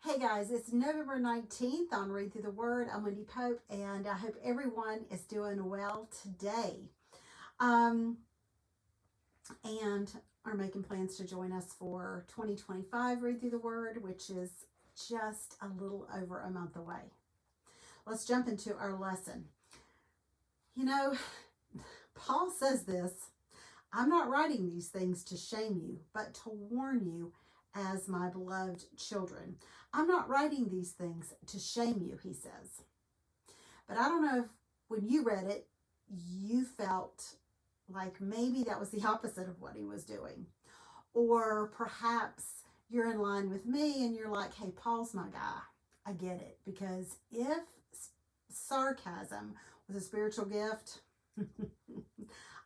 Hey guys, it's November 19th on Read Through the Word. I'm Wendy Pope, and I hope everyone is doing well today. And are making plans to join us for 2025 Read Through the Word, which is just a little over a month away. Let's jump into our lesson. You know, Paul says this, I'm not writing these things to shame you, but to warn you as my beloved children. I'm not writing these things to shame you, he says. But I don't know if when you read it, you felt like maybe that was the opposite of what he was doing. Or perhaps you're in line with me and you're like, hey, Paul's my guy. I get it. Because if sarcasm was a spiritual gift,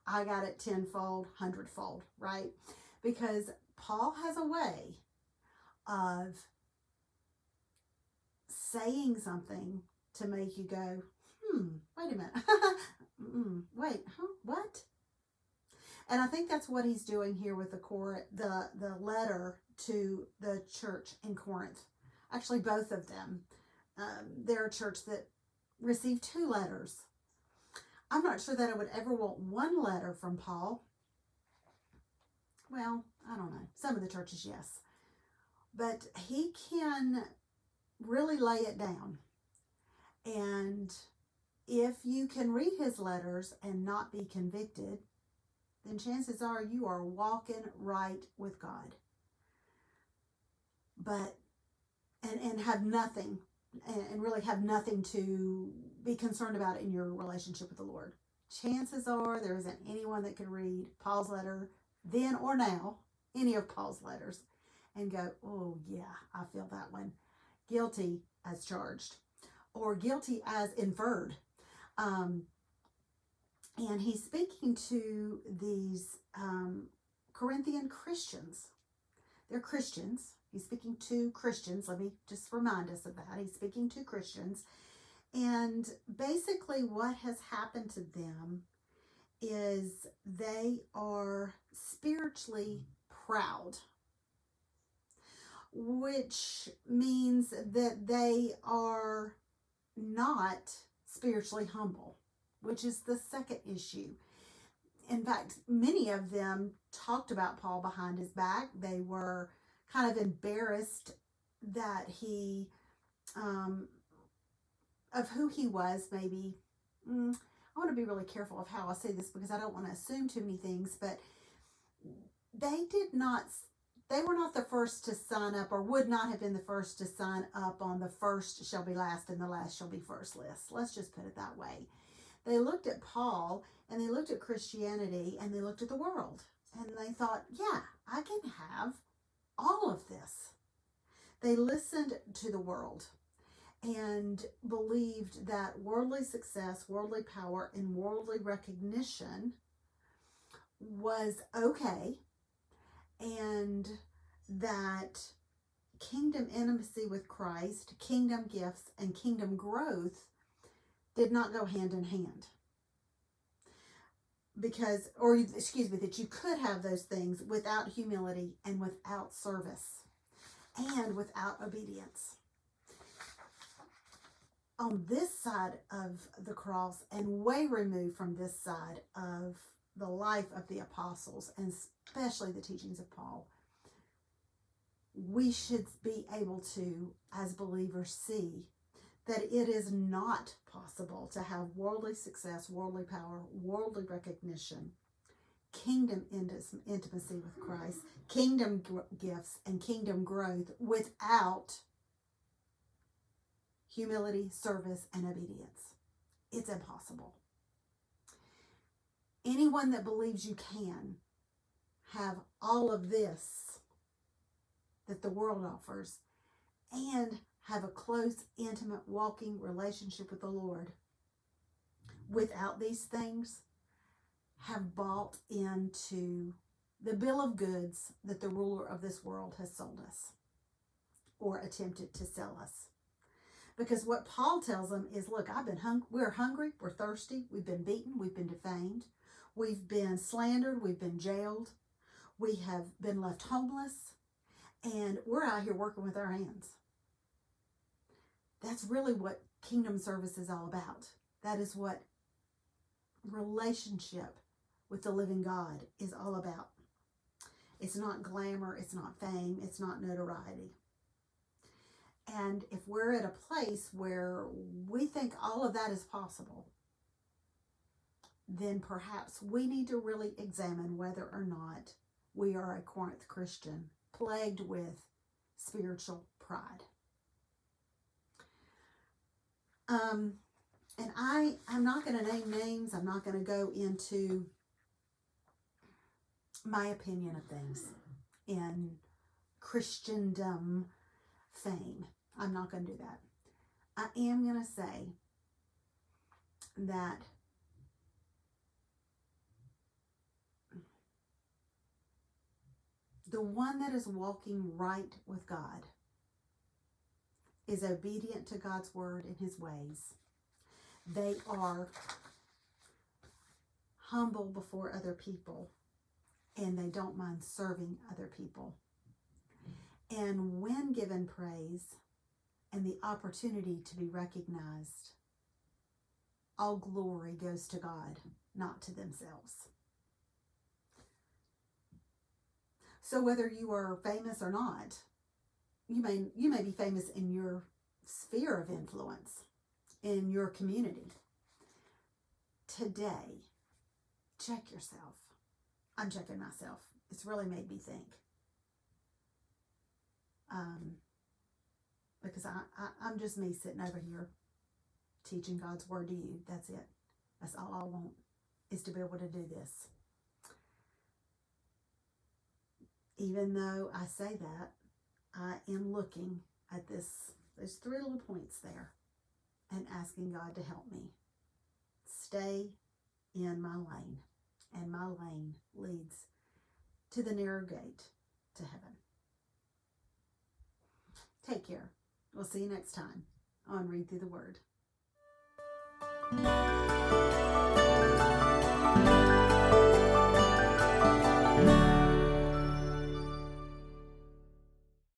I got it tenfold, hundredfold, right? Because Paul has a way of saying something to make you go, wait a minute. Wait, what? And I think that's what he's doing here with the letter to the church in Corinth. Actually, both of them. They're a church that received 2 letters. I'm not sure that I would ever want 1 letter from Paul. Well, I don't know. Some of the churches, yes. But he can really lay it down. And if you can read his letters and not be convicted, then chances are you are walking right with God. But, and have nothing, and really have nothing to be concerned about in your relationship with the Lord. Chances are there isn't anyone that could read Paul's letter then or now, any of Paul's letters, and go, oh yeah, I feel that one. Guilty as charged, or guilty as inferred. And he's speaking to these Corinthian Christians. They're Christians. He's speaking to Christians. Let me just remind us of that. He's speaking to Christians. And basically what has happened to them is they are spiritually proud, which means that they are not spiritually humble, which is the second issue. In fact, many of them talked about Paul behind his back. They were kind of embarrassed that he, of who he was, maybe. I want to be really careful of how I say this because I don't want to assume too many things, but they were not the first to sign up, or would not have been the first to sign up on the first shall be last and the last shall be first list. Let's just put it that way. They looked at Paul and they looked at Christianity and they looked at the world and they thought, yeah, I can have all of this. They listened to the world and believed that worldly success, worldly power, and worldly recognition was okay, and that kingdom intimacy with Christ, kingdom gifts, and kingdom growth did not go hand in hand. That you could have those things without humility and without service and without obedience. On this side of the cross, and way removed from this side of the life of the apostles, and especially the teachings of Paul, we should be able to, as believers, see that it is not possible to have worldly success, worldly power, worldly recognition, kingdom intimacy with Christ, kingdom gifts, and kingdom growth without humility, service, and obedience. It's impossible. Anyone that believes you can have all of this that the world offers and have a close, intimate, walking relationship with the Lord without these things have bought into the bill of goods that the ruler of this world has sold us or attempted to sell us. Because what Paul tells them is, look, we're hungry, we're thirsty, we've been beaten, we've been defamed, We've been slandered. We've been jailed. We have been left homeless. And we're out here working with our hands. That's really what kingdom service is all about. That is what relationship with the living God is all about. It's not glamour. It's not fame. It's not notoriety. And if we're at a place where we think all of that is possible, then perhaps we need to really examine whether or not we are a Corinth Christian plagued with spiritual pride. And I'm not going to name names. I'm not going to go into my opinion of things in Christendom fame. I'm not going to do that. I am going to say that the one that is walking right with God is obedient to God's word and his ways. They are humble before other people, and they don't mind serving other people. And when given praise and the opportunity to be recognized, all glory goes to God, not to themselves. So whether you are famous or not, you may be famous in your sphere of influence, in your community. Today, check yourself. I'm checking myself. It's really made me think. Because I'm just me sitting over here teaching God's word to you. That's it. That's all I want, is to be able to do this. Even though I say that, I am looking at there's 3 little points there, and asking God to help me stay in my lane. And my lane leads to the narrow gate to heaven. Take care. We'll see you next time on Read Through the Word.